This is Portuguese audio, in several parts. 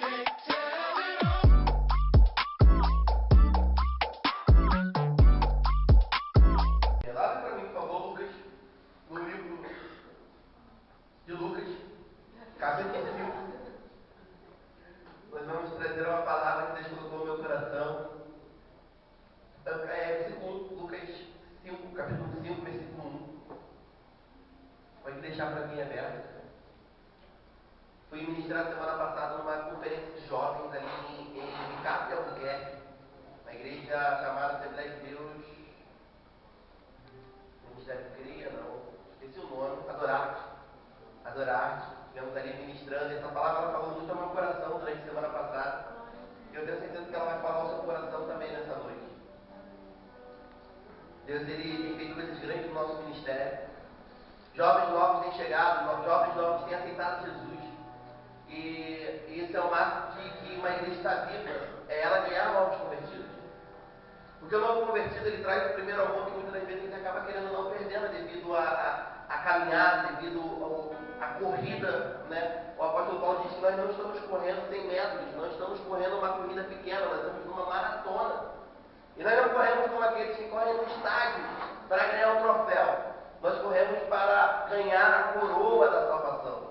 Abre para mim, por favor, Lucas, no livro de Lucas, capítulo 5. Nós vamos trazer uma palavra que Deus colocou no meu coração. Versículo Lucas 5, capítulo 5, versículo 1. Pode deixar para mim aberto. Fui ministrar semana passada numa conferência de jovens ali em Ricardo de Albuquerque, na igreja chamada Assembleia de Deus. Ministério de Cria, não. Esqueci o nome. Adorarte. Estivemos ali ministrando. Essa palavra ela falou muito ao meu coração durante a semana passada. E eu tenho certeza que ela vai falar ao seu coração também nessa noite. Deus ele tem feito coisas grandes no nosso ministério. Jovens novos têm chegado, jovens novos têm aceitado Jesus. E isso é um marco de que uma igreja está viva, é ela ganhar novos convertidos. Porque o novo convertido ele traz o primeiro amor que muitas das vezes a gente acaba querendo não perdendo devido a caminhada, devido à corrida, né? O apóstolo Paulo diz que nós não estamos correndo 100 metros, nós estamos correndo uma corrida pequena, nós estamos numa maratona. E nós não corremos como aqueles que correm no estádio para ganhar um troféu. Nós corremos para ganhar a coroa da salvação.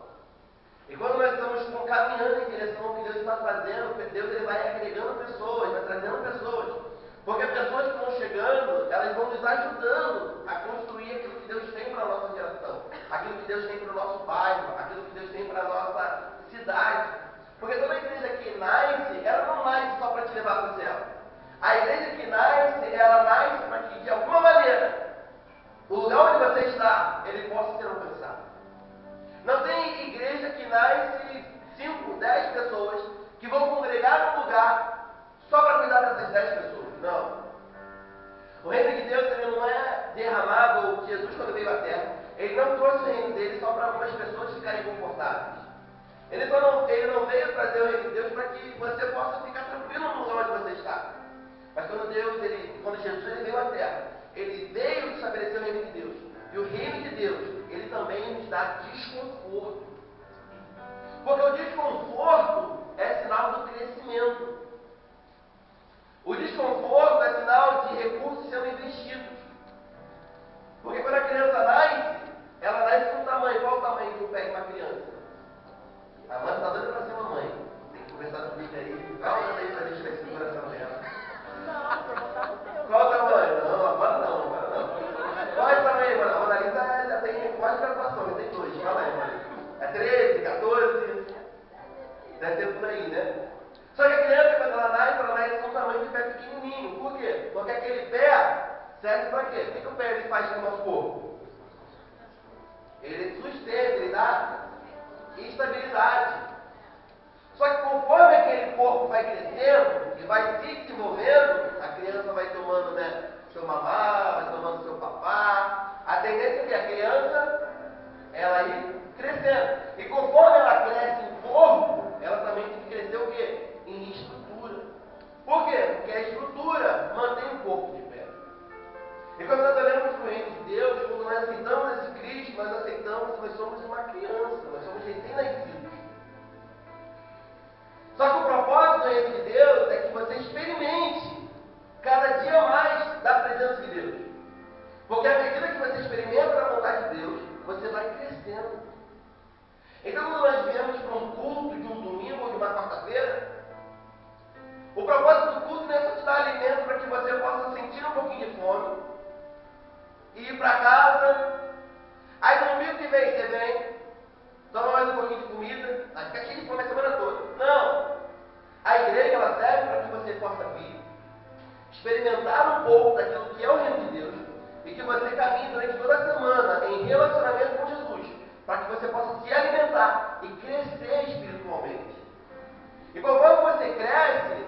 E quando nós estamos caminhando em direção ao que Deus está fazendo, Deus ele vai agregando pessoas, vai trazendo pessoas. Porque pessoas que vão chegando, elas vão nos ajudando a construir aquilo que Deus tem para a nossa geração. Aquilo que Deus tem para o nosso bairro, aquilo que Deus tem para a nossa cidade. Porque toda igreja que nasce, ela não nasce só para te levar para o céu. A igreja que nasce, ela nasce para que, de alguma maneira, o lugar onde você está, ele possa ser alcançado. Não tem igreja que nasce 5, 10 pessoas que vão congregar num lugar só para cuidar dessas 10 pessoas. Não. O reino de Deus ele não é derramado, Jesus quando veio à terra, ele não trouxe o reino dele só para algumas pessoas ficarem confortáveis. Ele não veio trazer o reino de Deus para que você possa ficar tranquilo no lugar onde você está. Mas quando Jesus ele veio à terra, ele veio estabelecer o reino de Deus. E o reino de Deus, ele também nos dá desconforto. Porque o desconforto é sinal do crescimento. O desconforto é sinal de recursos sendo investidos. Porque quando a criança nasce, ela nasce com um tamanho. Qual o tamanho que eu pego para a criança? A mãe está doida para ser mamãe. Tem que conversar comigo aí. Qual o tamanho para a gente ver o coração dela? Qual o tamanho? Não, agora não. Qual é o tamanho, mano? A Mona Lisa já tem quase graduação, tem 2. Fala aí, mano. É 13, 14? Deve ser por aí, né? Só que a criança, quando ela nasce com um tamanho de pé pequenininho. Por quê? Porque aquele pé serve para quê? O que o pé ele faz com o nosso corpo? Ele sustenta, ele dá estabilidade. Só que conforme aquele corpo vai crescendo e vai se desenvolvendo, a criança vai tomando, né, seu mamar, vai tomando seu papá. A tendência é que a criança, ela ir crescendo. E conforme ela cresce em corpo, ela também tem que crescer o quê? Em estrutura. Por quê? Porque a estrutura mantém o corpo de pé. E quando nós olhamos para o reino de Deus, quando nós aceitamos esse Cristo, nós aceitamos que nós somos uma criança, nós somos recém-nascidos. Só que o propósito do reino de Deus é que você experimente cada dia mais da presença de Deus. Porque à medida que você experimenta a vontade de Deus, você vai crescendo. Então, quando nós viemos para um culto de um domingo ou de uma quarta-feira, o propósito do culto não é só te dar alimento para que você possa sentir um pouquinho de fome e ir para casa. Aí no domingo que vem, você vem, toma mais um pouquinho de comida, aí fica cheio de fome a semana toda. Não! A igreja ela serve para que você possa vir, experimentar um pouco daquilo que é o reino de Deus e que você caminhe durante toda a semana em relacionamento com Jesus, para que você possa se alimentar e crescer espiritualmente. E conforme você cresce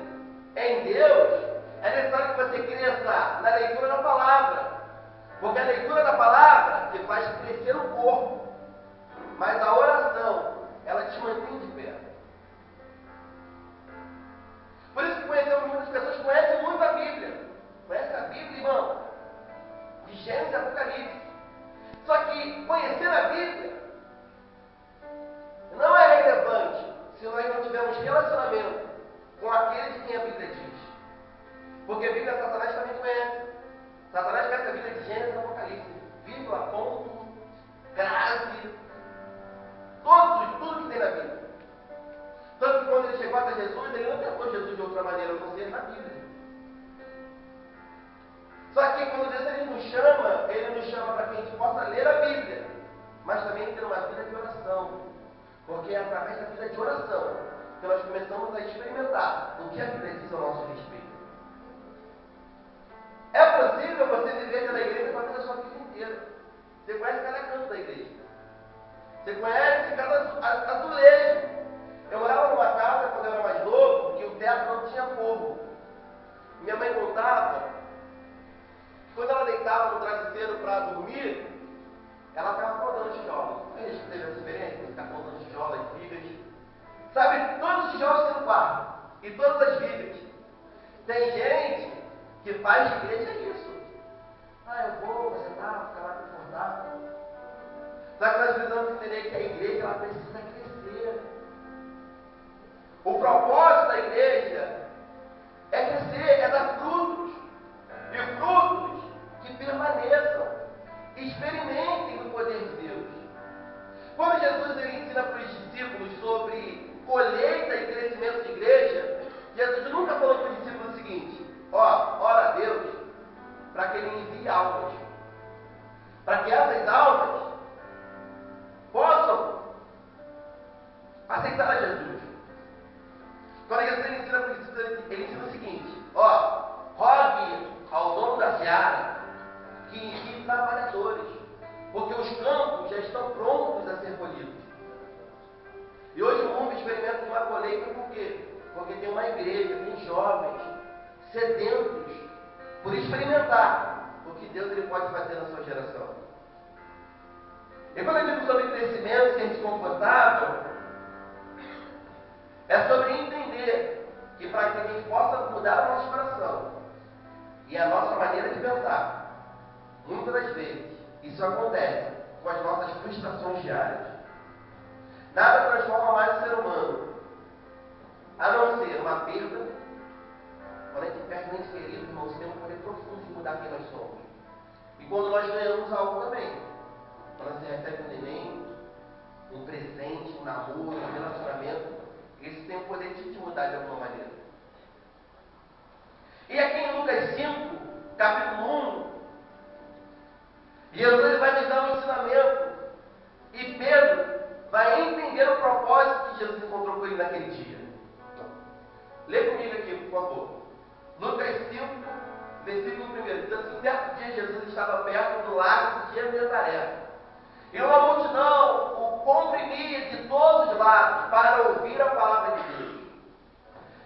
em Deus, é necessário que você cresça na leitura da palavra, porque a leitura da palavra te faz crescer o corpo, mas a oração, ela te mantém de pé. Por isso que muitas pessoas conhecem muito a Bíblia. Conhecem a Bíblia, irmão? De Gênesis e Apocalipse. Só que conhecer a Bíblia não é relevante se nós não tivermos relacionamento com aquele de quem a Bíblia diz. Porque a Bíblia Satanás também conhece. Satanás conhece a Bíblia de Gênesis e Apocalipse. Vírgula, ponto, crase, tudo que tem na Bíblia. Tanto que quando ele chegou até Jesus, ele não tentou Jesus de outra maneira, a não ser na Bíblia. Só que quando Deus ele nos chama para que a gente possa ler a Bíblia, mas também ter uma vida de oração. Porque é através da vida de oração que nós começamos a experimentar o que a Bíblia diz ao nosso respeito. É possível você viver pela igreja para toda a sua vida inteira. Você conhece cada canto da igreja. Você conhece cada azulejo. Eu morava numa casa, quando eu era mais novo, que o teto não tinha forro. Minha mãe contava que quando ela deitava no travesseiro para dormir, ela ficava podando tijolos. A gente teve essa experiência, ficar podando tijolos, vigas. Sabe, todos os tijolos que no quarto. E todas as vigas. Tem gente que faz de igreja isso. Eu vou sentar, ficar lá confortável. Só que nós precisamos entender que a igreja ela precisa crescer. O propósito da igreja é crescer, é dar frutos. E frutos que permaneçam. Experimentem o poder de Deus. Quando Jesus ele ensina para os discípulos sobre colheita e crescimento de igreja, Jesus nunca falou para os discípulos o seguinte: ora a Deus para que Ele envie almas, para que essas almas possam aceitar a Jesus. Quando Jesus ele ensina para os discípulos, ele ensina o seguinte: rogue ao dono da seara que envie trabalhadores, porque os campos já estão prontos a ser colhidos. E hoje o mundo experimenta uma colheita por quê? Porque tem uma igreja, tem jovens sedentos por experimentar o que Deus ele pode fazer na sua geração. E quando eu digo sobre crescimento, ser desconfortável, é sobre entender que para que a gente possa mudar o nosso coração e a nossa maneira de pensar, muitas das vezes isso acontece com as nossas frustrações diárias. Nada transforma mais o ser humano a não ser uma perda. Quando a gente perde um ente querido, irmãos, tem um poder profundo de mudar quem nós somos. E quando nós ganhamos algo também, quando você recebe um neném, um presente, um namoro, um relacionamento, isso tem o poder de te mudar de alguma maneira. E aqui em Lucas 5, capítulo 1, Jesus vai nos dar um ensinamento. E Pedro vai entender o propósito que Jesus encontrou com ele naquele dia. Lê comigo aqui, por favor. Lucas 5, versículo 1. Diz assim: certo dia Jesus estava perto do lago de Genezaré. E uma multidão o comprimia de todos os lados para ouvir a palavra de Deus.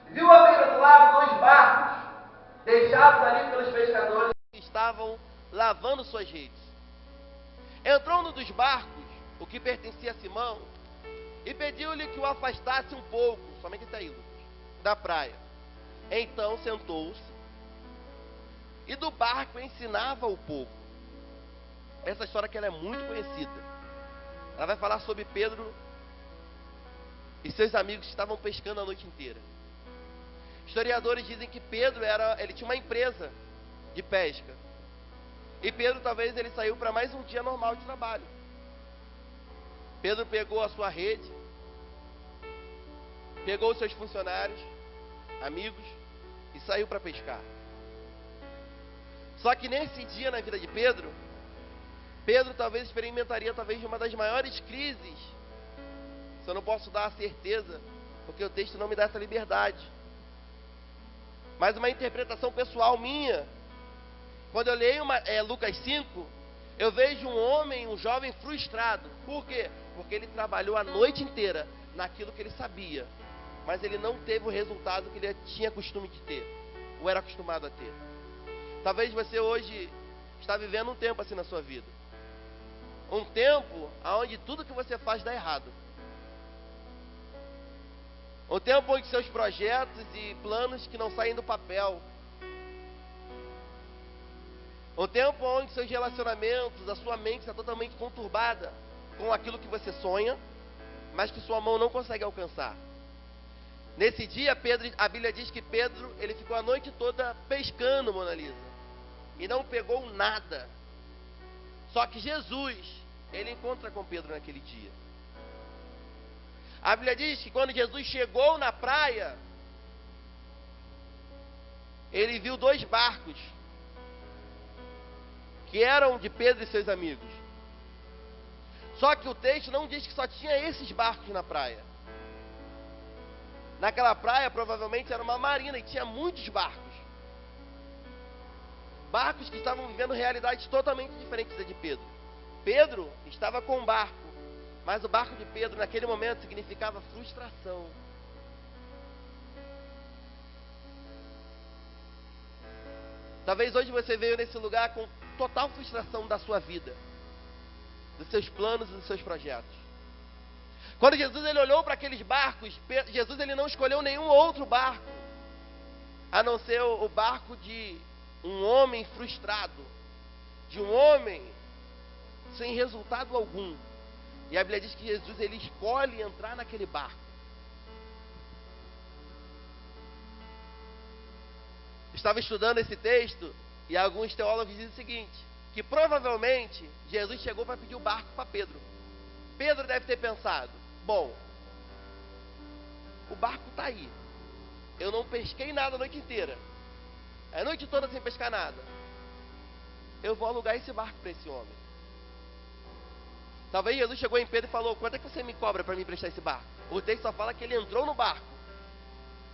Viu à beira do lago 2 barcos, deixados ali pelos pescadores que estavam lavando suas redes. Entrou num dos barcos, o que pertencia a Simão, e pediu-lhe que o afastasse um pouco, somente até aí, Lucas, da praia. Então sentou-se e do barco ensinava o povo. Essa história que ela é muito conhecida. Ela vai falar sobre Pedro e seus amigos que estavam pescando a noite inteira. Historiadores dizem que Pedro ele tinha uma empresa de pesca. E Pedro talvez ele saiu para mais um dia normal de trabalho. Pedro pegou a sua rede, pegou os seus funcionários, amigos, e saiu para pescar. Só que nesse dia na vida de Pedro talvez experimentaria talvez uma das maiores crises. Se eu não posso dar a certeza, porque o texto não me dá essa liberdade. Mas uma interpretação pessoal minha. Quando eu leio Lucas 5, eu vejo um jovem frustrado. Por quê? Porque ele trabalhou a noite inteira naquilo que ele sabia, mas ele não teve o resultado que ele tinha costume de ter, ou era acostumado a ter. Talvez você hoje está vivendo um tempo assim na sua vida. Um tempo onde tudo que você faz dá errado. Um tempo onde seus projetos e planos que não saem do papel. Um tempo onde seus relacionamentos, a sua mente está totalmente conturbada com aquilo que você sonha, mas que sua mão não consegue alcançar. Nesse dia, a Bíblia diz que Pedro, ele ficou a noite toda pescando, Mona Lisa, e não pegou nada. Só que Jesus, ele encontra com Pedro naquele dia. A Bíblia diz que quando Jesus chegou na praia, ele viu 2 barcos, que eram de Pedro e seus amigos. Só que o texto não diz que só tinha esses barcos na praia. Naquela praia, provavelmente, era uma marina e tinha muitos barcos. Barcos que estavam vivendo realidades totalmente diferentes da de Pedro. Pedro estava com um barco, mas o barco de Pedro, naquele momento, significava frustração. Talvez hoje você veio nesse lugar com total frustração da sua vida, dos seus planos e dos seus projetos. Quando Jesus ele olhou para aqueles barcos, Jesus ele não escolheu nenhum outro barco, a não ser o barco de um homem frustrado, de um homem sem resultado algum. E a Bíblia diz que Jesus ele escolhe entrar naquele barco. Estava estudando esse texto e alguns teólogos dizem o seguinte, que provavelmente Jesus chegou para pedir o barco para Pedro. Pedro deve ter pensado, bom, o barco está aí, eu não pesquei nada a noite inteira, a noite toda sem pescar nada, eu vou alugar esse barco para esse homem. Talvez Jesus chegou em Pedro e falou, quanto é que você me cobra para me emprestar esse barco? O texto só fala que ele entrou no barco,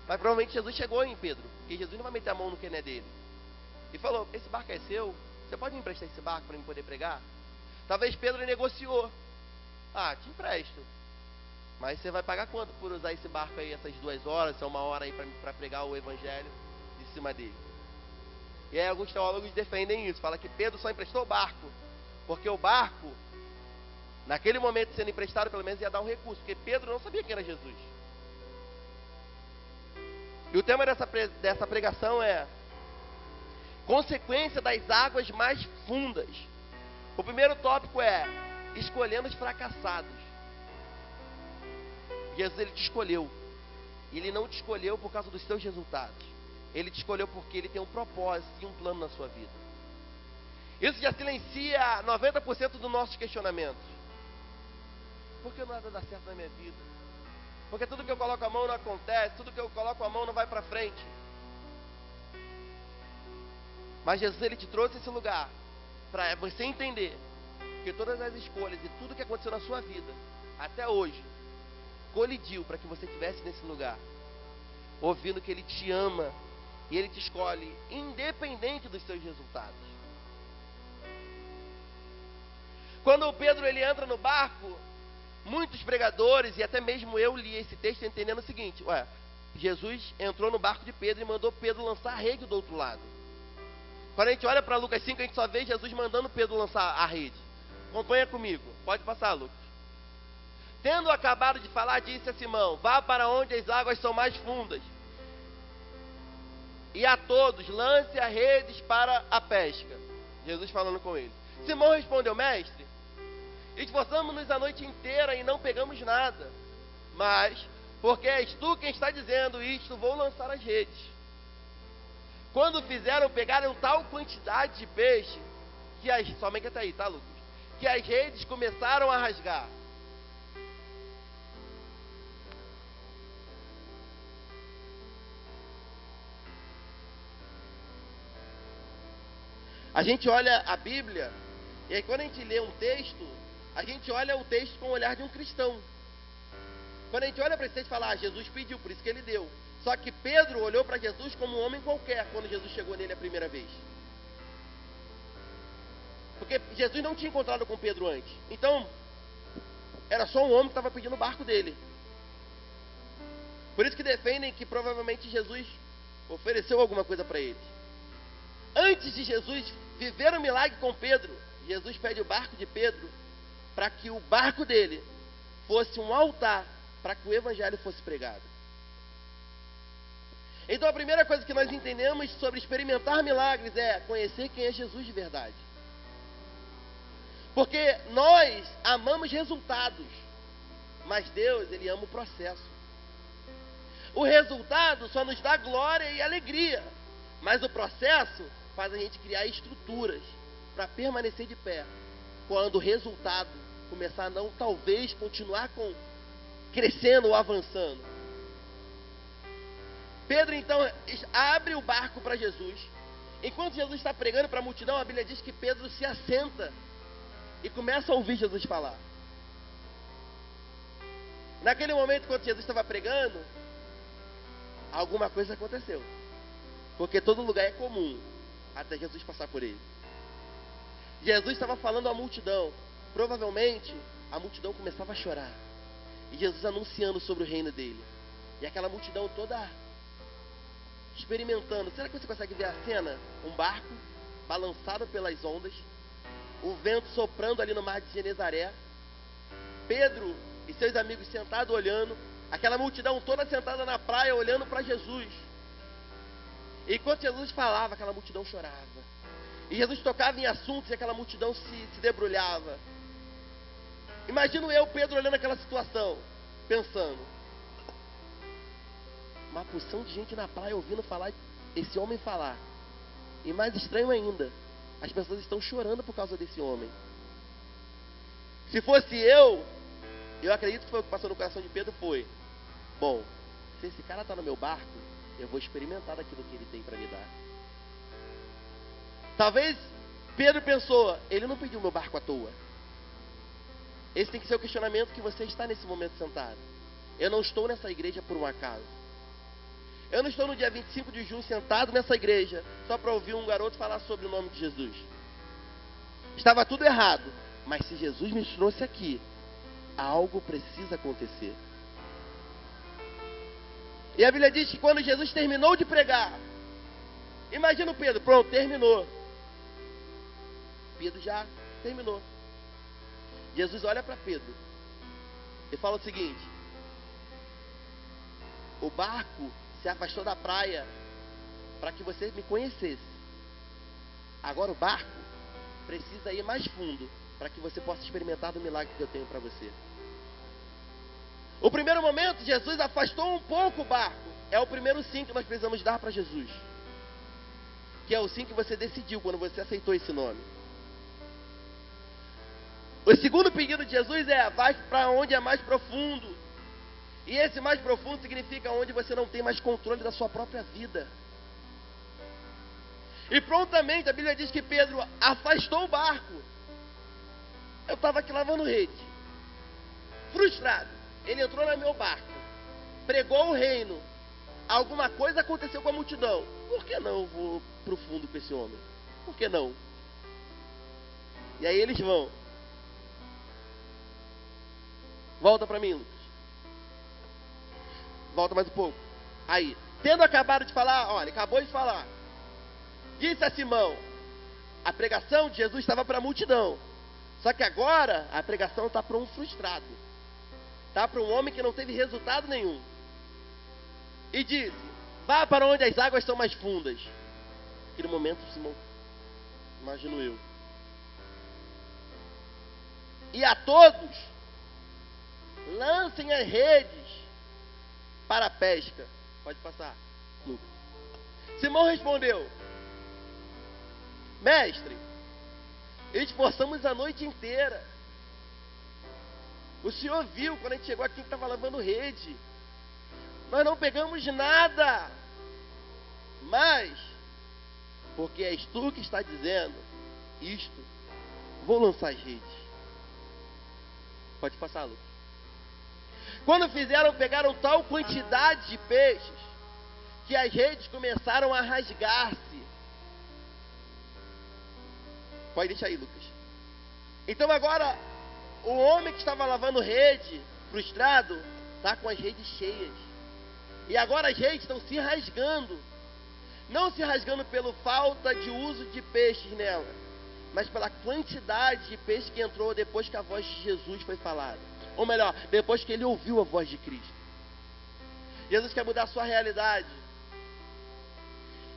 mas provavelmente Jesus chegou em Pedro, porque Jesus não vai meter a mão no que não é dele, e falou, esse barco é seu, você pode me emprestar esse barco para me poder pregar? Talvez Pedro negociou, te empresto, mas você vai pagar quanto por usar esse barco aí, essas 2 horas, 1 hora aí para pregar o evangelho em cima dele? E aí alguns teólogos defendem isso, falam que Pedro só emprestou o barco, porque o barco, naquele momento sendo emprestado, pelo menos ia dar um recurso, porque Pedro não sabia quem era Jesus. E o tema dessa pregação é consequência das águas mais fundas. O primeiro tópico é escolhendo os fracassados. Jesus ele te escolheu. E ele não te escolheu por causa dos seus resultados. Ele te escolheu porque ele tem um propósito e um plano na sua vida. Isso já silencia 90% dos nossos questionamentos. Por que nada dá certo na minha vida? Porque tudo que eu coloco a mão não acontece, tudo que eu coloco a mão não vai para frente. Mas Jesus ele te trouxe esse lugar para você entender que todas as escolhas e tudo que aconteceu na sua vida até hoje colidiu para que você estivesse nesse lugar, ouvindo que ele te ama e ele te escolhe independente dos seus resultados. Quando o Pedro ele entra no barco, muitos pregadores e até mesmo eu li esse texto entendendo o seguinte: Jesus entrou no barco de Pedro e mandou Pedro lançar a rede do outro lado. Quando a gente olha para Lucas 5, a gente só vê Jesus mandando Pedro lançar a rede. Acompanha comigo, pode passar, Lucas. Tendo acabado de falar, disse a Simão: vá para onde as águas são mais fundas, e a todos lance as redes para a pesca. Jesus falando com ele. Simão respondeu: mestre, esforçamos-nos a noite inteira e não pegamos nada, mas porque és tu quem está dizendo isto, vou lançar as redes. Quando fizeram, pegaram tal quantidade de peixe que somente até aí, tá, Lucas? Que as redes começaram a rasgar. A gente olha a Bíblia, e aí quando a gente lê um texto, a gente olha o texto com o olhar de um cristão. Quando a gente olha para esse texto e fala, Jesus pediu, por isso que ele deu. Só que Pedro olhou para Jesus como um homem qualquer, quando Jesus chegou nele a primeira vez. Porque Jesus não tinha encontrado com Pedro antes. Então, era só um homem que estava pedindo o barco dele. Por isso que defendem que provavelmente Jesus ofereceu alguma coisa para ele. Antes de Jesus viver o milagre com Pedro, Jesus pede o barco de Pedro para que o barco dele fosse um altar para que o evangelho fosse pregado. Então a primeira coisa que nós entendemos sobre experimentar milagres é conhecer quem é Jesus de verdade. Porque nós amamos resultados, mas Deus, Ele ama o processo. O resultado só nos dá glória e alegria, mas o processo faz a gente criar estruturas para permanecer de pé, quando o resultado começar a não, talvez, continuar crescendo ou avançando. Pedro então abre o barco para Jesus. Enquanto Jesus está pregando para a multidão, a Bíblia diz que Pedro se assenta e começa a ouvir Jesus falar. Naquele momento, quando Jesus estava pregando, alguma coisa aconteceu, porque todo lugar é comum até Jesus passar por ele. Jesus estava falando à multidão. Provavelmente a multidão começava a chorar, e Jesus anunciando sobre o reino dele, e aquela multidão toda experimentando. Será que você consegue ver a cena? Um barco balançado pelas ondas, o vento soprando ali no mar de Genezaré, Pedro e seus amigos sentados olhando, aquela multidão toda sentada na praia olhando para Jesus. E enquanto Jesus falava, aquela multidão chorava, e Jesus tocava em assuntos e aquela multidão se debrulhava. Imagino eu, Pedro, olhando aquela situação, pensando: uma porção de gente na praia ouvindo falar, esse homem falar. E mais estranho ainda, as pessoas estão chorando por causa desse homem. Se fosse eu acredito que foi o que passou no coração de Pedro. Foi: bom, se esse cara está no meu barco, eu vou experimentar daquilo que ele tem para me dar. Talvez Pedro pensou: ele não pediu meu barco à toa. Esse tem que ser o questionamento que você está nesse momento sentado. Eu não estou nessa igreja por um acaso. Eu não estou no dia 25 de junho sentado nessa igreja só para ouvir um garoto falar sobre o nome de Jesus. Estava tudo errado, mas se Jesus me trouxe aqui, algo precisa acontecer. E a Bíblia diz que quando Jesus terminou de pregar, imagina o Pedro: pronto, terminou. Pedro já terminou. Jesus olha para Pedro e fala o seguinte: o barco se afastou da praia para que você me conhecesse. Agora o barco precisa ir mais fundo para que você possa experimentar do milagre que eu tenho para você. O primeiro momento, Jesus afastou um pouco o barco. É o primeiro sim que nós precisamos dar para Jesus, que é o sim que você decidiu quando você aceitou esse nome. O segundo pedido de Jesus é: vai para onde é mais profundo. E esse mais profundo significa onde você não tem mais controle da sua própria vida. E prontamente a Bíblia diz que Pedro afastou o barco. Eu estava aqui lavando rede, frustrado. Ele entrou no meu barco, pregou o reino, alguma coisa aconteceu com a multidão. Por que não eu vou para o fundo com esse homem? Por que não? E aí eles vão. Volta para mim, Lucas. Volta mais um pouco. Aí, tendo acabado de falar, olha, acabou de falar, disse a Simão: a pregação de Jesus estava para a multidão, só que agora a pregação está para um frustrado, está para um homem que não teve resultado nenhum. E disse: vá para onde as águas são mais fundas. Naquele momento, Simão, imagino eu, e a todos lancem as redes para a pesca. Pode passar, Lucas. Simão respondeu: mestre, esforçamos a noite inteira. O senhor viu quando a gente chegou aqui que estava lavando rede. Nós não pegamos nada. Mas, porque és tu que está dizendo isto, vou lançar as redes. Pode passar, Lucas. Quando pegaram tal quantidade de peixes que as redes começaram a rasgar-se. Pode deixar aí, Lucas. Então agora, o homem que estava lavando rede, frustrado, está com as redes cheias. E agora as redes estão se rasgando. Não se rasgando pela falta de uso de peixes nela, mas pela quantidade de peixe que entrou depois que a voz de Jesus foi falada. Ou melhor, depois que ele ouviu a voz de Cristo. Jesus quer mudar a sua realidade.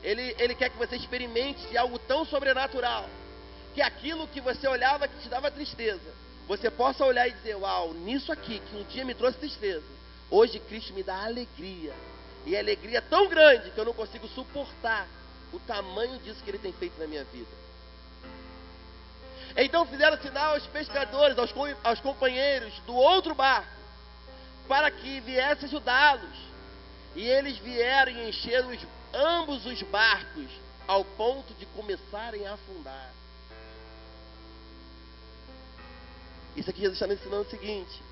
Ele quer que você experimente algo tão sobrenatural, que aquilo que você olhava que te dava tristeza, você possa olhar e dizer: uau, nisso aqui que um dia me trouxe tristeza, hoje Cristo me dá alegria. E a alegria é tão grande que eu não consigo suportar o tamanho disso que ele tem feito na minha vida. Então fizeram sinal aos pescadores, aos companheiros do outro barco, para que viesse ajudá-los. E eles vieram e encheram ambos os barcos, ao ponto de começarem a afundar. Isso aqui Jesus está nos ensinando o seguinte: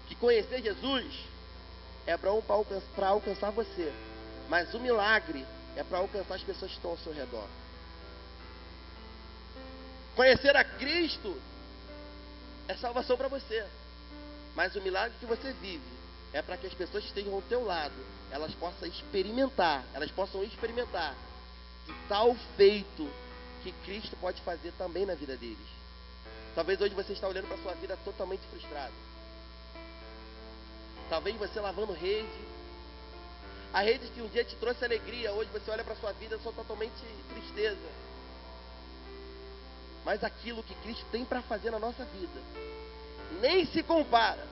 que conhecer Jesus é para alcançar você, mas o milagre é para alcançar as pessoas que estão ao seu redor. Conhecer a Cristo é salvação para você, mas o milagre que você vive é para que as pessoas que estejam ao teu lado, elas possam experimentar de tal feito que Cristo pode fazer também na vida deles. Talvez hoje você está olhando para a sua vida totalmente frustrado. Talvez você lavando rede. A rede que um dia te trouxe alegria, hoje você olha para a sua vida só totalmente tristeza. Mas aquilo que Cristo tem para fazer na nossa vida nem se compara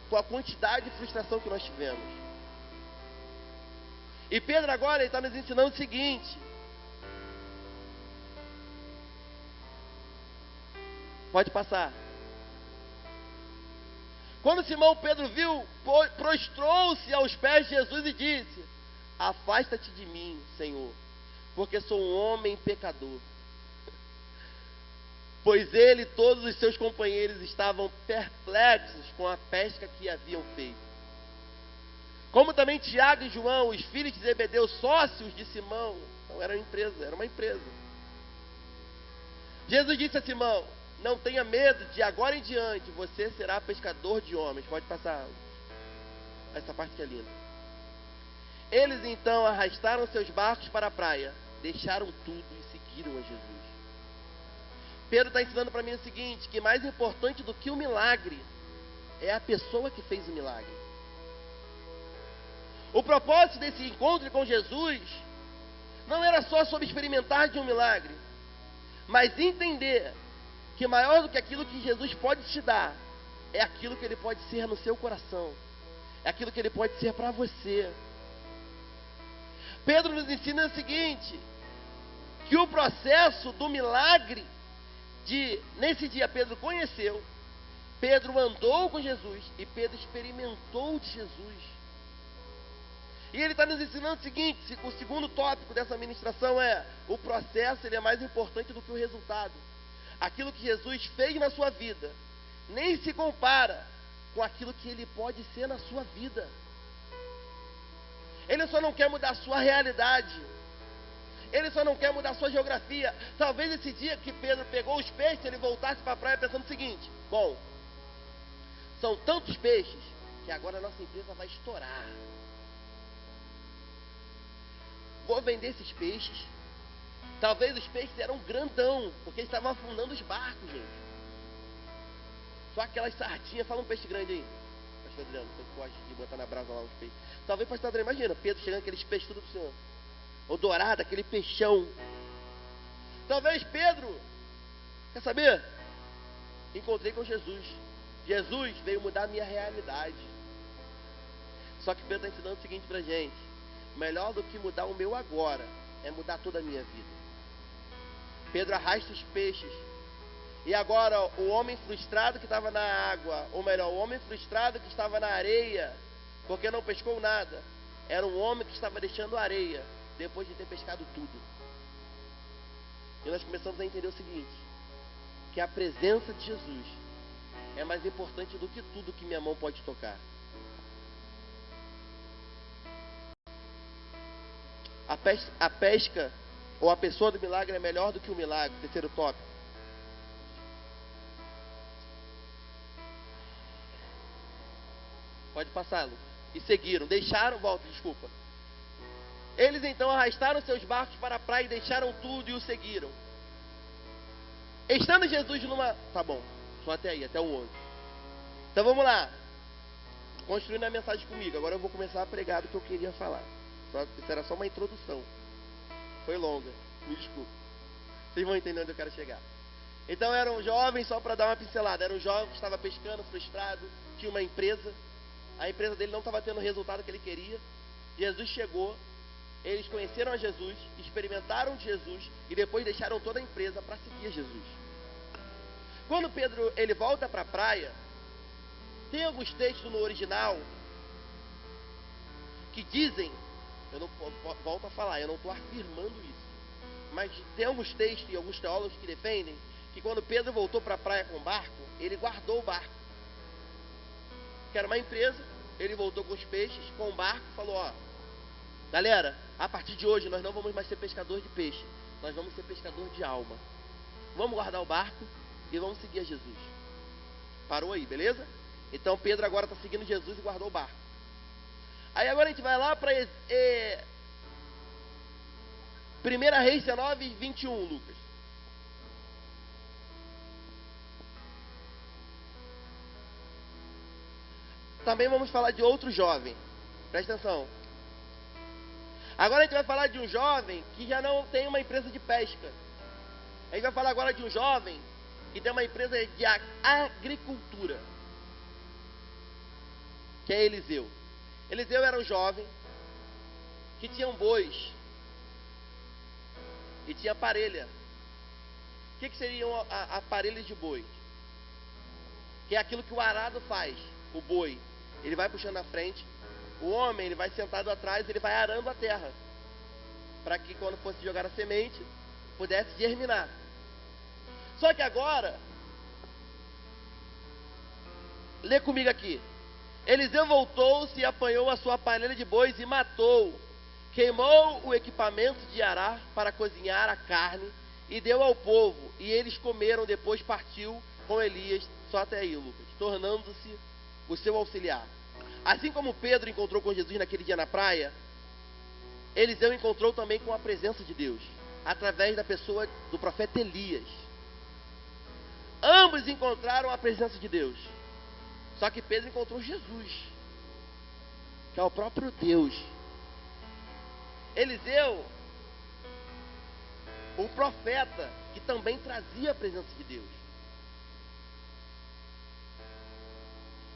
com a quantidade de frustração que nós tivemos. E Pedro agora ele está nos ensinando o seguinte: pode passar. Quando Simão Pedro viu, prostrou-se aos pés de Jesus e disse: afasta-te de mim, Senhor, porque sou um homem pecador. Pois ele e todos os seus companheiros estavam perplexos com a pesca que haviam feito. Como também Tiago e João, os filhos de Zebedeu, sócios de Simão. Então era uma empresa. Jesus disse a Simão: não tenha medo, de agora em diante você será pescador de homens. Pode passar essa parte que é linda. Eles então arrastaram seus barcos para a praia, deixaram tudo e seguiram a Jesus. Pedro está ensinando para mim o seguinte: que mais importante do que o milagre é a pessoa que fez o milagre. O propósito desse encontro com Jesus não era só sobre experimentar de um milagre, mas entender que maior do que aquilo que Jesus pode te dar é aquilo que Ele pode ser no seu coração, é aquilo que Ele pode ser para você. Pedro nos ensina o seguinte: que o processo do milagre nesse dia Pedro conheceu, Pedro andou com Jesus e Pedro experimentou de Jesus. E ele está nos ensinando o seguinte: o segundo tópico dessa ministração é: o processo ele é mais importante do que o resultado. Aquilo que Jesus fez na sua vida nem se compara com aquilo que Ele pode ser na sua vida. Ele só não quer mudar a sua realidade, Ele só não quer mudar a sua geografia. Talvez esse dia que Pedro pegou os peixes, ele voltasse para a praia pensando o seguinte: bom, são tantos peixes que agora a nossa empresa vai estourar. Vou vender esses peixes. Talvez os peixes eram grandão, porque eles estavam afundando os barcos, gente. Só aquelas sardinhas. Fala um peixe grande aí, pastor Adriano, você gosta de botar na brasa lá os peixes. Talvez, pastor Adriano, imagina, Pedro chegando aqueles peixes tudo pro Senhor. Ou dourado, aquele peixão. Talvez Pedro, quer saber? Encontrei com Jesus. Jesus veio mudar a minha realidade. Só que Pedro está ensinando o seguinte pra gente: melhor do que mudar o meu agora é mudar toda a minha vida. Pedro arrasta os peixes. E agora o homem frustrado que estava na água, ou melhor, o homem frustrado que estava na areia, porque não pescou nada, era um homem que estava deixando areia, depois de ter pescado tudo. E nós começamos a entender o seguinte: que a presença de Jesus é mais importante do que tudo que minha mão pode tocar. A pesca ou a pessoa do milagre é melhor do que o milagre. Terceiro tópico. Pode passar, Lucas. E seguiram, desculpa. Eles então arrastaram seus barcos para a praia e deixaram tudo e o seguiram. Estando Jesus numa... Tá bom, só até aí, até o 11. Então vamos lá. Construindo a mensagem comigo. Agora eu vou começar a pregar do que eu queria falar. Isso era só uma introdução. Foi longa, me desculpe. Vocês vão entender onde eu quero chegar. Então era um jovem, só para dar uma pincelada, era um jovem que estava pescando, frustrado, tinha uma empresa. A empresa dele não estava tendo o resultado que ele queria. Jesus chegou, eles conheceram a Jesus, experimentaram Jesus e depois deixaram toda a empresa para seguir a Jesus. Quando Pedro ele volta para a praia, tem alguns textos no original que dizem, eu não volto a falar, eu não estou afirmando isso, mas tem alguns textos e alguns teólogos que defendem que quando Pedro voltou para a praia com o barco, ele guardou o barco, que era uma empresa. Ele voltou com os peixes, com o barco, e falou: ó, galera, a partir de hoje nós não vamos mais ser pescador de peixe, nós vamos ser pescador de alma. Vamos guardar o barco e vamos seguir a Jesus. Parou aí, beleza? Então Pedro agora está seguindo Jesus e guardou o barco. Aí agora a gente vai lá para 1 Reis 19, 21, Lucas. Também vamos falar de outro jovem. Presta atenção. Agora a gente vai falar de um jovem que já não tem uma empresa de pesca. A gente vai falar agora de um jovem que tem uma empresa de agricultura, que é Eliseu. Eliseu era um jovem que tinha bois e tinha parelha. O que seriam a parelha de boi? Que é aquilo que o arado faz. O boi, ele vai puxando na frente, o homem, ele vai sentado atrás, ele vai arando a terra, para que quando fosse jogar a semente, pudesse germinar. Só que agora, lê comigo aqui. Eliseu voltou-se e apanhou a sua parelha de bois e matou, queimou o equipamento de arar para cozinhar a carne e deu ao povo, e eles comeram. Depois partiu com Elias, só até aí, Lucas, tornando-se o seu auxiliar. Assim como Pedro encontrou com Jesus naquele dia na praia, Eliseu encontrou também com a presença de Deus, através da pessoa do profeta Elias. Ambos encontraram a presença de Deus. Só que Pedro encontrou Jesus, que é o próprio Deus. Eliseu, o profeta, que também trazia a presença de Deus.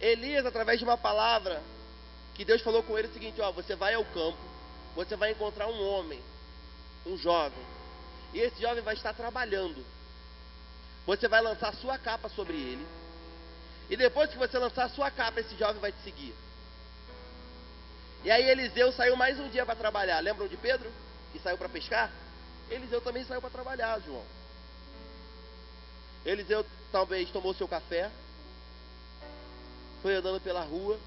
Elias, através de uma palavra que Deus falou com ele, o seguinte: ó, você vai ao campo, você vai encontrar um homem, um jovem, e esse jovem vai estar trabalhando. Você vai lançar sua capa sobre ele, e depois que você lançar sua capa, esse jovem vai te seguir. E aí Eliseu saiu mais um dia para trabalhar. Lembram de Pedro, que saiu para pescar? Eliseu também saiu para trabalhar, João. Eliseu talvez tomou seu café, foi andando pela rua,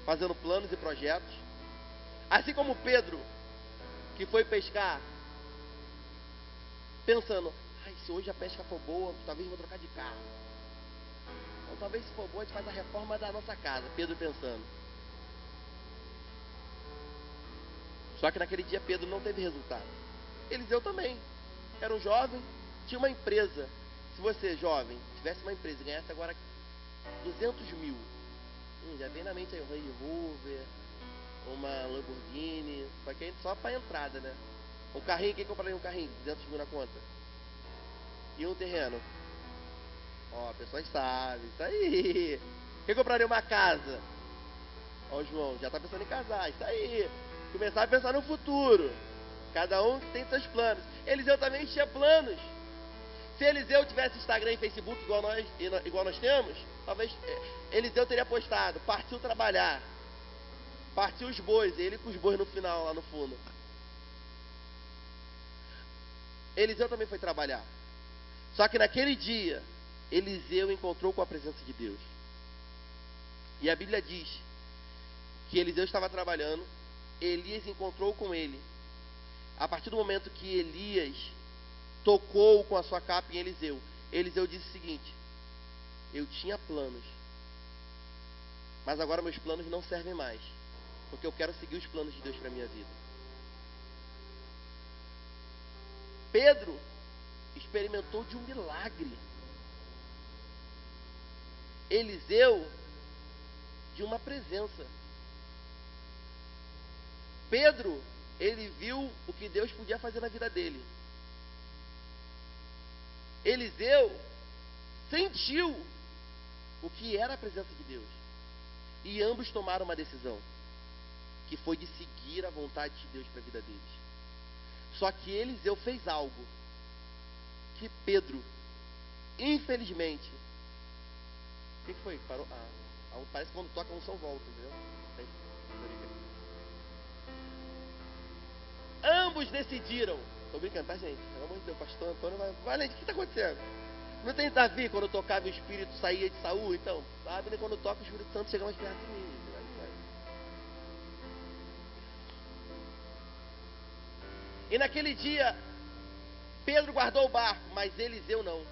fazendo planos e projetos. Assim como Pedro, que foi pescar, pensando: ai, se hoje a pesca for boa, talvez vou trocar de carro. Ou talvez se for boa, a gente faz a reforma da nossa casa. Pedro pensando. Só que naquele dia Pedro não teve resultado. Eliseu também. Era um jovem, tinha uma empresa. Se você, jovem, tivesse uma empresa e ganhasse agora 200 mil, já vem na mente aí um Range Rover, uma Lamborghini, só para entrada, né? Um carrinho, quem compraria um carrinho? 200 mil na conta. E um terreno? Ó, pessoas sabem, isso aí. Quem compraria uma casa? Ó, o João, já tá pensando em casar, isso aí. Começar a pensar no futuro. Cada um tem seus planos. Eliseu também tinha planos. Se Eliseu tivesse Instagram e Facebook igual nós temos, talvez Eliseu teria postado: partiu trabalhar, partiu os bois, ele com os bois no final, lá no fundo. Eliseu também foi trabalhar. Só que naquele dia, Eliseu encontrou com a presença de Deus. E a Bíblia diz que Eliseu estava trabalhando, Elias encontrou com ele. A partir do momento que Elias tocou com a sua capa em Eliseu, Eliseu disse o seguinte: eu tinha planos, mas agora meus planos não servem mais, porque eu quero seguir os planos de Deus para a minha vida. Pedro experimentou de um milagre. Eliseu de uma presença. Pedro, ele viu o que Deus podia fazer na vida dele. Eliseu sentiu o que era a presença de Deus. E ambos tomaram uma decisão. que foi de seguir a vontade de Deus para a vida deles. Só que Eliseu fez algo que Pedro, infelizmente... O que foi? Parou? Parece que quando toca a unção volta, entendeu? Ambos decidiram. Tô brincando, tá, gente? Pelo amor de Deus, pastor Antônio vai ler. O que está acontecendo? Não tem Davi quando tocava e o Espírito saía de Saul? Então, sabe? Quando toca o Espírito Santo chega mais perto de mim. E naquele dia, Pedro guardou o barco, mas Eliseu não.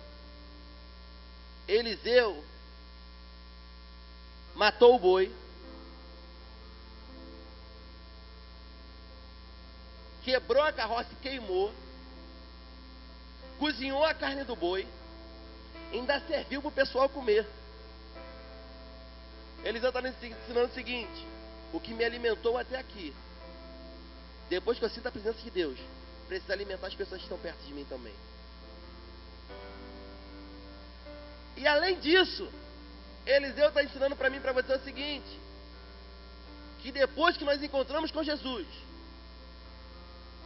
Eliseu matou o boi, quebrou a carroça e queimou, cozinhou a carne do boi, ainda serviu para o pessoal comer. Eliseu está ensinando o seguinte: o que me alimentou até aqui, depois que eu sinto a presença de Deus, precisa alimentar as pessoas que estão perto de mim também. E além disso, Eliseu está ensinando para mim e para você o seguinte: que depois que nós encontramos com Jesus,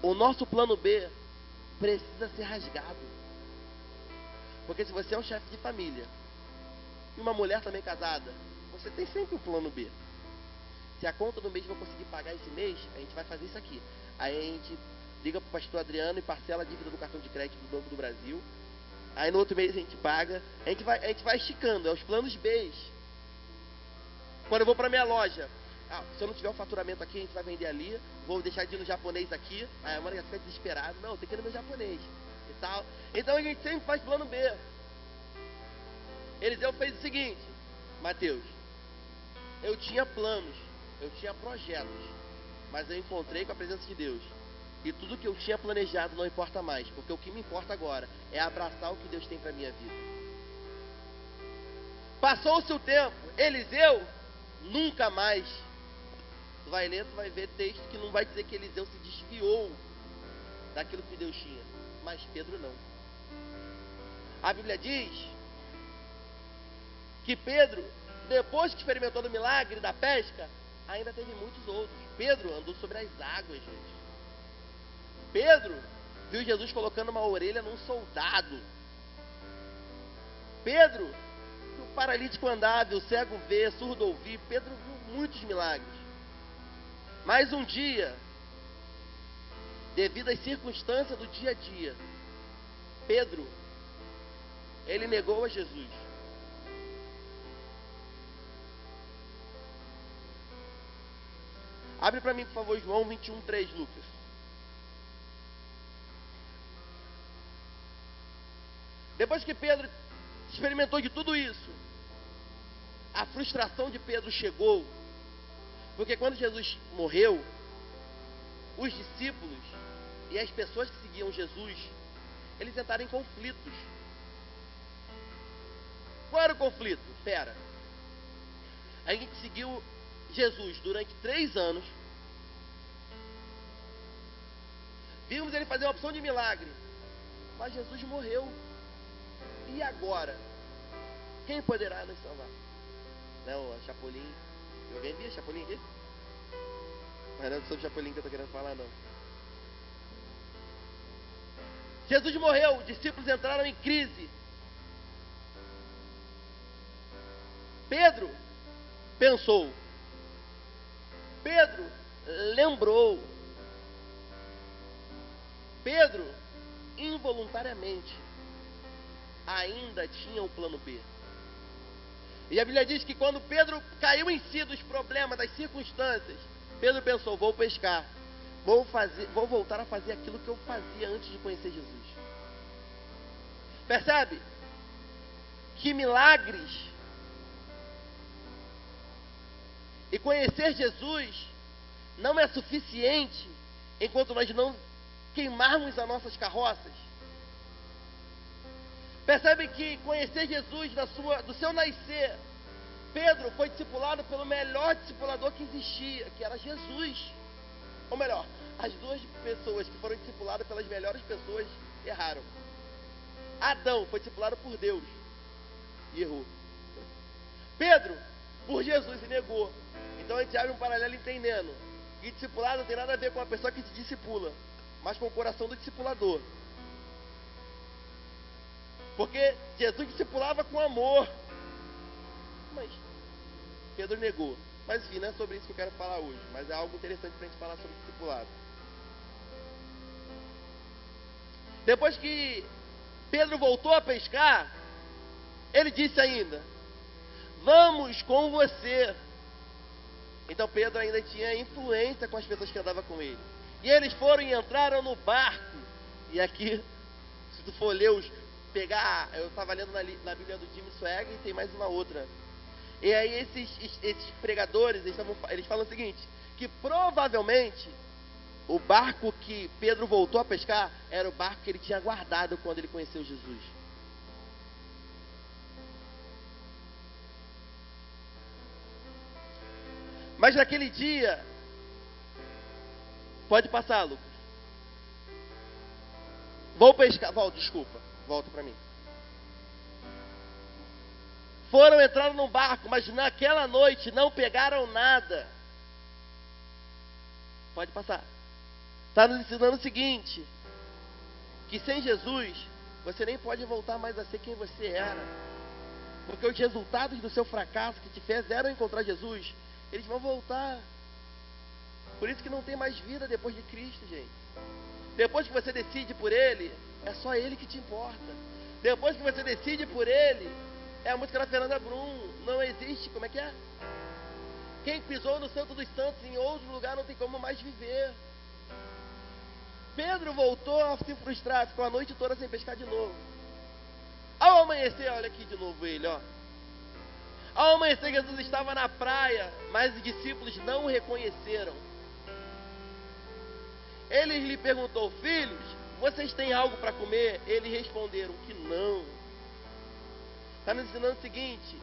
o nosso plano B precisa ser rasgado. Porque se você é um chefe de família e uma mulher também casada, você tem sempre um plano B. Se a conta do mês não conseguir pagar esse mês, a gente vai fazer isso aqui. Aí a gente liga para o pastor Adriano e parcela a dívida do cartão de crédito do Banco do Brasil. Aí no outro mês a gente paga. A gente vai esticando, é os planos B. Quando eu vou para minha loja, se eu não tiver o faturamento aqui, a gente vai vender ali. Vou deixar de ir no japonês aqui. Aí a mãe já fica desesperada. Não, tem que ir no meu japonês e tal. Então a gente sempre faz plano B. Eliseu fez o seguinte: Mateus, eu tinha planos, eu tinha projetos, mas eu encontrei com a presença de Deus. E tudo que eu tinha planejado não importa mais, porque o que me importa agora é abraçar o que Deus tem para a minha vida. Passou-se o tempo, Eliseu nunca mais. Tu vai ler, tu vai ver texto que não vai dizer que Eliseu se desviou daquilo que Deus tinha, mas Pedro não. A Bíblia diz que Pedro, depois que experimentou o milagre da pesca, ainda teve muitos outros. Pedro andou sobre as águas, gente. Pedro viu Jesus colocando uma orelha num soldado. Pedro viu o paralítico andar, viu o cego ver, surdo ouvir. Pedro viu muitos milagres. Mas um dia, devido às circunstâncias do dia a dia, Pedro, ele negou a Jesus. Abre para mim, por favor, João 21:3, Lucas. Depois que Pedro experimentou de tudo isso, a frustração de Pedro chegou, porque quando Jesus morreu, os discípulos e as pessoas que seguiam Jesus, eles entraram em conflitos. Qual era o conflito? A gente seguiu Jesus durante 3 anos, vimos ele fazer uma opção de milagre, mas Jesus morreu. E agora? Quem poderá nos salvar? Não, a Chapolin. Alguém viu a Chapolin aqui? Mas não é sobre Chapolin que eu estou querendo falar, não. Jesus morreu, os discípulos entraram em crise. Pedro pensou. Pedro lembrou. Pedro, involuntariamente, ainda tinha o plano B. E a Bíblia diz que quando Pedro caiu em si dos problemas, das circunstâncias, Pedro pensou: vou pescar, vou voltar a fazer aquilo que eu fazia antes de conhecer Jesus. Percebe? Que milagres e conhecer Jesus não é suficiente enquanto nós não queimarmos as nossas carroças. Percebe que conhecer Jesus do seu nascer, Pedro foi discipulado pelo melhor discipulador que existia, que era Jesus. Ou melhor, as duas pessoas que foram discipuladas pelas melhores pessoas erraram. Adão foi discipulado por Deus e errou. Pedro, por Jesus, e negou. Então a gente abre um paralelo entendendo que discipulado não tem nada a ver com a pessoa que te discipula, mas com o coração do discipulador. Porque Jesus discipulava com amor. Mas Pedro negou. Mas enfim, não é sobre isso que eu quero falar hoje, mas é algo interessante para a gente falar sobre discipulado. Depois que Pedro voltou a pescar, ele disse ainda: vamos com você. Então Pedro ainda tinha influência com as pessoas que andavam com ele. E eles foram e entraram no barco. E aqui, se tu for ler pegar, eu estava lendo na Bíblia do Jim Swag e tem mais uma outra. E aí esses pregadores, eles falam o seguinte, que provavelmente o barco que Pedro voltou a pescar era o barco que ele tinha guardado quando ele conheceu Jesus. Mas naquele dia, pode passar, Lucas. Vou pescar, volta para mim. Foram entrar num barco, mas naquela noite não pegaram nada. Pode passar. Está nos ensinando o seguinte, que sem Jesus, você nem pode voltar mais a ser quem você era. Porque os resultados do seu fracasso que te fizeram encontrar Jesus, eles vão voltar. Por isso que não tem mais vida depois de Cristo, gente. Depois que você decide por Ele, é só Ele que te importa. Depois que você decide por Ele, é a música da Fernanda Brum, não existe, como é que é? Quem pisou no Santo dos Santos em outro lugar não tem como mais viver. Pedro voltou a se frustrar, ficou a noite toda sem pescar de novo. Ao amanhecer, olha aqui de novo ele, ó. Ao amanhecer, Jesus estava na praia, mas os discípulos não o reconheceram. Ele lhe perguntou: filhos, vocês têm algo para comer? Eles responderam que não. Está nos ensinando o seguinte,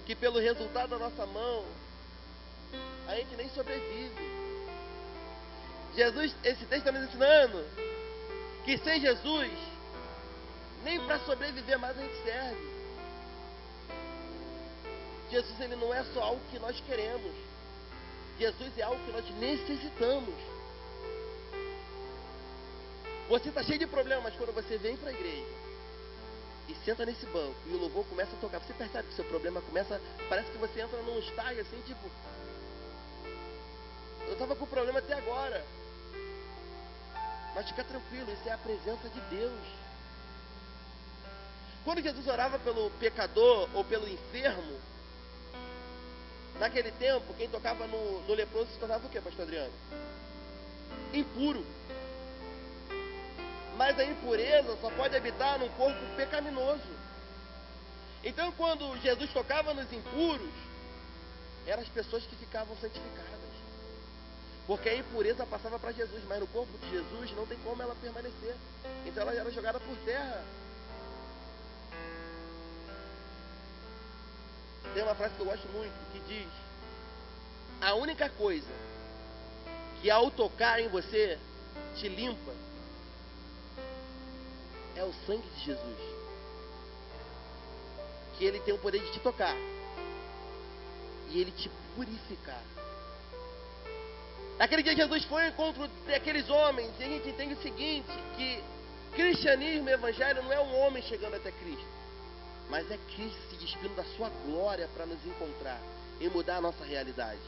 que pelo resultado da nossa mão, a gente nem sobrevive. Esse texto está nos ensinando que sem Jesus, nem para sobreviver mais a gente serve. Jesus, ele não é só algo que nós queremos. Jesus é algo que nós necessitamos. Você está cheio de problemas, mas quando você vem para a igreja e senta nesse banco e o louvor começa a tocar, você percebe que o seu problema começa, parece que você entra num estágio assim, tipo, eu estava com problema até agora, mas fica tranquilo, isso é a presença de Deus. Quando Jesus orava pelo pecador ou pelo enfermo, naquele tempo, quem tocava no leproso se tornava o quê, pastor Adriano? Impuro. Mas a impureza só pode habitar num corpo pecaminoso. Então, quando Jesus tocava nos impuros, eram as pessoas que ficavam santificadas. Porque a impureza passava para Jesus, mas no corpo de Jesus não tem como ela permanecer. Então ela era jogada por terra. Tem uma frase que eu gosto muito, que diz: a única coisa que ao tocar em você te limpa é o sangue de Jesus. Que ele tem o poder de te tocar e ele te purificar. Naquele dia Jesus foi ao encontro daqueles homens, e a gente entende o seguinte, que cristianismo e evangelho não é um homem chegando até Cristo, mas é Cristo se despindo da sua glória para nos encontrar e mudar a nossa realidade.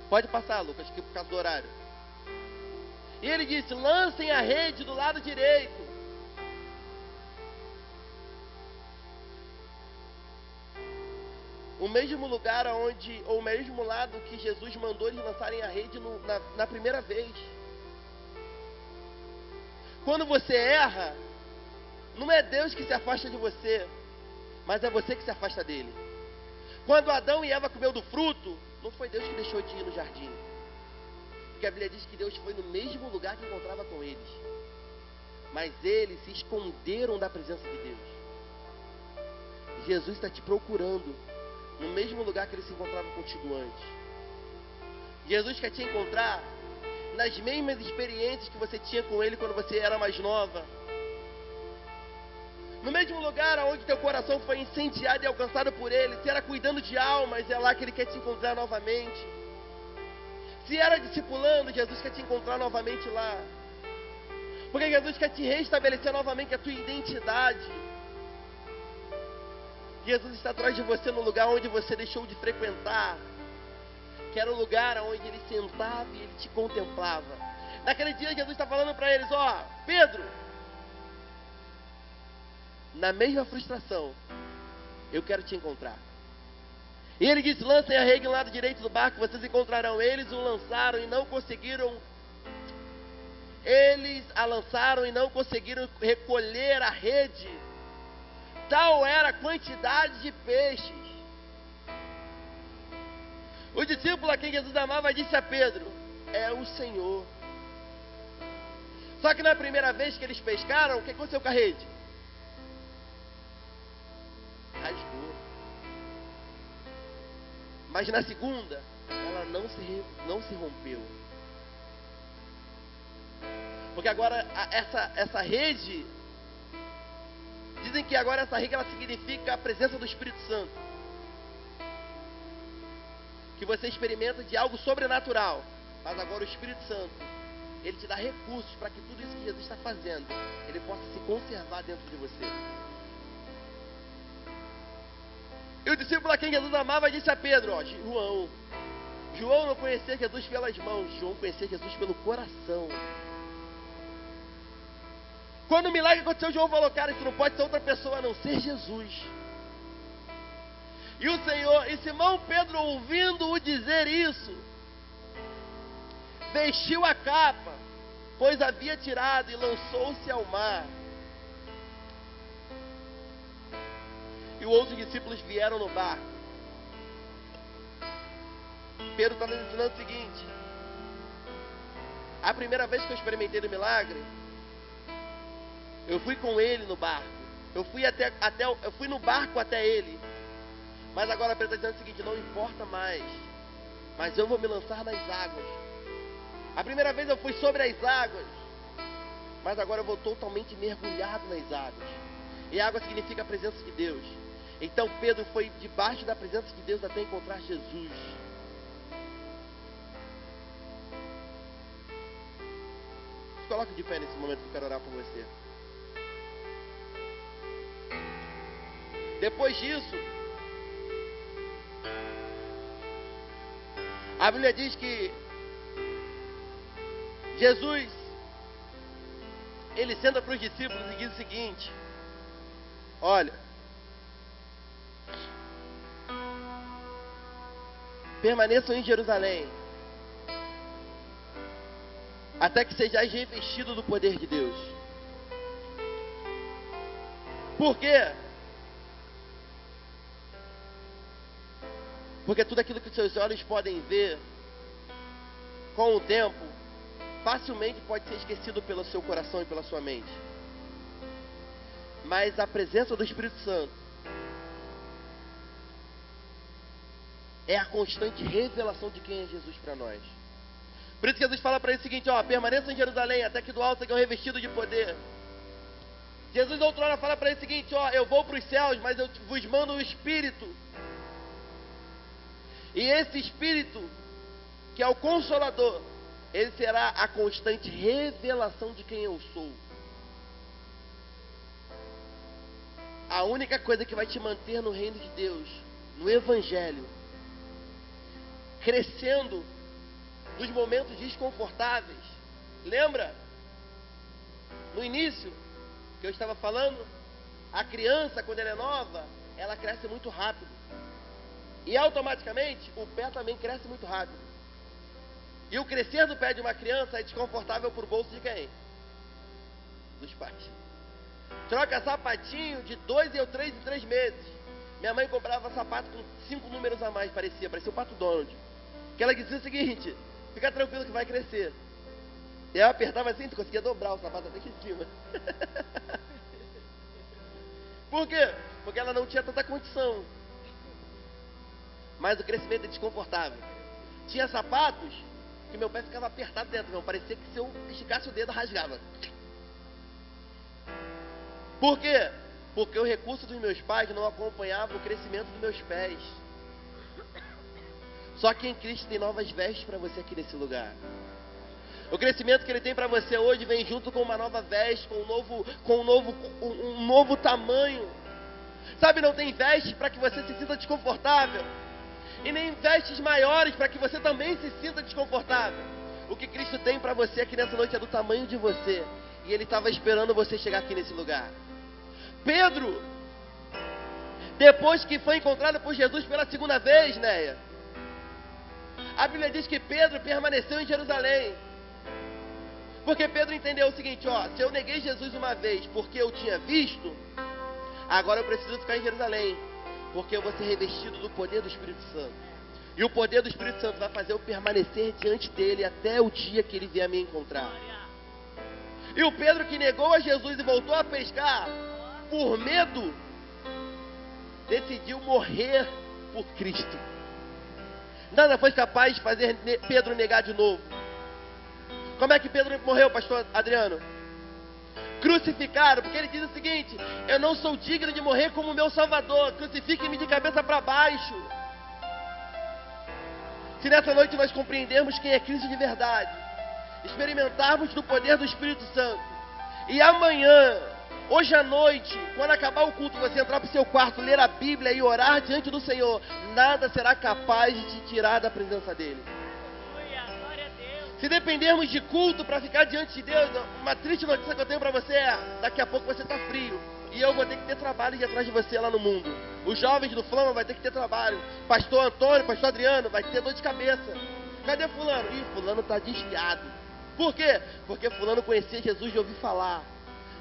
Pode passar, Lucas, que por causa do horário. E ele disse: lancem a rede do lado direito. O mesmo lugar onde, ou o mesmo lado que Jesus mandou eles lançarem a rede na primeira vez. Quando você erra, não é Deus que se afasta de você, mas é você que se afasta dele. Quando Adão e Eva comeu do fruto, não foi Deus que deixou de ir no jardim. Porque a Bíblia diz que Deus foi no mesmo lugar que encontrava com eles. Mas eles se esconderam da presença de Deus. Jesus está te procurando no mesmo lugar que ele se encontrava contigo antes. Jesus quer te encontrar nas mesmas experiências que você tinha com ele quando você era mais nova. No mesmo lugar onde teu coração foi incendiado e alcançado por ele. Se era cuidando de almas, é lá que ele quer te encontrar novamente. Se era discipulando, Jesus quer te encontrar novamente lá. Porque Jesus quer te restabelecer novamente a tua identidade. Jesus está atrás de você no lugar onde você deixou de frequentar. Que era o lugar onde ele sentava e ele te contemplava. Naquele dia Jesus está falando para eles, ó, Pedro, na mesma frustração, eu quero te encontrar. E ele disse, lancem a rede no lado direito do barco, vocês encontrarão. Eles o lançaram e não conseguiram. Eles a lançaram e não conseguiram recolher a rede. Tal era a quantidade de peixes. O discípulo a quem Jesus amava disse a Pedro, é o Senhor. Só que na primeira vez que eles pescaram, o que aconteceu com a rede? Rasgou. Mas na segunda, ela não se rompeu. Porque agora essa rede, dizem que agora essa rede ela significa a presença do Espírito Santo. Que você experimenta de algo sobrenatural. Mas agora o Espírito Santo, ele te dá recursos para que tudo isso que Jesus está fazendo, ele possa se conservar dentro de você. E o discípulo a quem Jesus amava disse a Pedro, ó, João não conhecia Jesus pelas mãos, João conhecia Jesus pelo coração. Quando o milagre aconteceu, João falou, cara, isso não pode ser outra pessoa a não ser Jesus. E Simão Pedro, ouvindo-o dizer isso, vestiu a capa, pois havia tirado, e lançou-se ao mar. E os outros discípulos vieram no barco. Pedro está nos ensinando o seguinte: a primeira vez que eu experimentei o milagre, eu fui com ele no barco. Eu fui no barco até ele. Mas agora Pedro está dizendo o seguinte: não importa mais, mas eu vou me lançar nas águas. A primeira vez eu fui sobre as águas, mas agora eu vou totalmente mergulhado nas águas. E água significa a presença de Deus. Então Pedro foi debaixo da presença de Deus até encontrar Jesus. Se coloque de pé nesse momento que eu quero orar por você. Depois disso, a Bíblia diz que Jesus, ele senta para os discípulos e diz o seguinte: olha, permaneçam em Jerusalém, até que sejais revestidos do poder de Deus. Por quê? Porque tudo aquilo que os seus olhos podem ver, com o tempo, facilmente pode ser esquecido pelo seu coração e pela sua mente. Mas a presença do Espírito Santo é a constante revelação de quem é Jesus para nós. Por isso que Jesus fala para ele o seguinte: ó, permaneçam em Jerusalém até que do alto sejam revestidos de poder. Jesus outrora fala para ele o seguinte: ó, eu vou para os céus, mas eu vos mando o Espírito. E esse Espírito, que é o Consolador, ele será a constante revelação de quem eu sou. A única coisa que vai te manter no reino de Deus, no Evangelho, crescendo nos momentos desconfortáveis. Lembra? No início, que eu estava falando, a criança, quando ela é nova, ela cresce muito rápido. E automaticamente, o pé também cresce muito rápido. E o crescer do pé de uma criança é desconfortável para o bolso de quem? Dos pais. Troca sapatinho de 2 ou 3 em 3 meses. Minha mãe comprava sapato com 5 números a mais, parecia o Pato Donald. Que ela dizia o seguinte: fica tranquilo que vai crescer. E eu apertava assim, tu conseguia dobrar o sapato até aqui em cima. Por quê? Porque ela não tinha tanta condição. Mas o crescimento é desconfortável. Tinha sapatos que meu pé ficava apertado dentro, não. Parecia que se eu esticasse o dedo, rasgava. Por quê? Porque o recurso dos meus pais não acompanhava o crescimento dos meus pés. Só que em Cristo tem novas vestes para você aqui nesse lugar. O crescimento que Ele tem para você hoje vem junto com uma nova veste, com um novo tamanho. Sabe, não tem veste para que você se sinta desconfortável. E nem vestes maiores para que você também se sinta desconfortável. O que Cristo tem para você aqui nessa noite é do tamanho de você. E Ele estava esperando você chegar aqui nesse lugar. Pedro, depois que foi encontrado por Jesus pela segunda vez, Néia, a Bíblia diz que Pedro permaneceu em Jerusalém. Porque Pedro entendeu o seguinte, ó, se eu neguei Jesus uma vez porque eu tinha visto, agora eu preciso ficar em Jerusalém, porque eu vou ser revestido do poder do Espírito Santo. E o poder do Espírito Santo vai fazer eu permanecer diante dele até o dia que ele vier me encontrar. E o Pedro que negou a Jesus e voltou a pescar, por medo, decidiu morrer por Cristo. Nada foi capaz de fazer Pedro negar de novo. Como é que Pedro morreu, pastor Adriano? Crucificado, porque ele diz o seguinte: eu não sou digno de morrer como meu Salvador, crucifique-me de cabeça para baixo. Se nessa noite nós compreendermos quem é Cristo de verdade, experimentarmos do poder do Espírito Santo, e amanhã, hoje à noite, quando acabar o culto, você entrar para o seu quarto, ler a Bíblia e orar diante do Senhor, nada será capaz de te tirar da presença dEle. Se dependermos de culto para ficar diante de Deus, uma triste notícia que eu tenho para você é: daqui a pouco você está frio. E eu vou ter que ter trabalho de atrás de você lá no mundo. Os jovens do Flama vai ter que ter trabalho. Pastor Antônio, pastor Adriano, vai ter dor de cabeça. Cadê fulano? Ih, fulano está desviado. Por quê? Porque fulano conhecia Jesus de ouvir falar.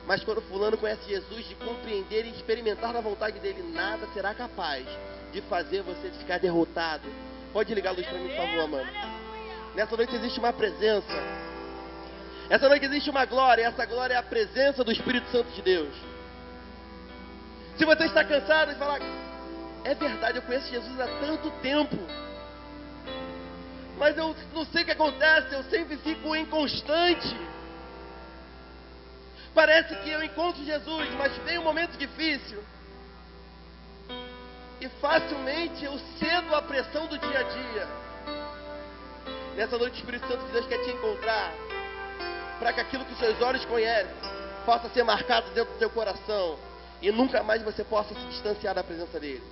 Mas quando fulano conhece Jesus, de compreender e experimentar da vontade dele, nada será capaz de fazer você ficar derrotado. Pode ligar a luz para mim, por favor, mano. Nessa noite existe uma presença. Essa noite existe uma glória. E essa glória é a presença do Espírito Santo de Deus. Se você está cansado de falar: é verdade, eu conheço Jesus há tanto tempo, mas eu não sei o que acontece, eu sempre fico inconstante. Parece que eu encontro Jesus, mas vem um momento difícil e facilmente eu cedo à pressão do dia a dia. Nessa noite o Espírito Santo de Deus quer te encontrar, para que aquilo que os seus olhos conhecem possa ser marcado dentro do teu coração e nunca mais você possa se distanciar da presença dele.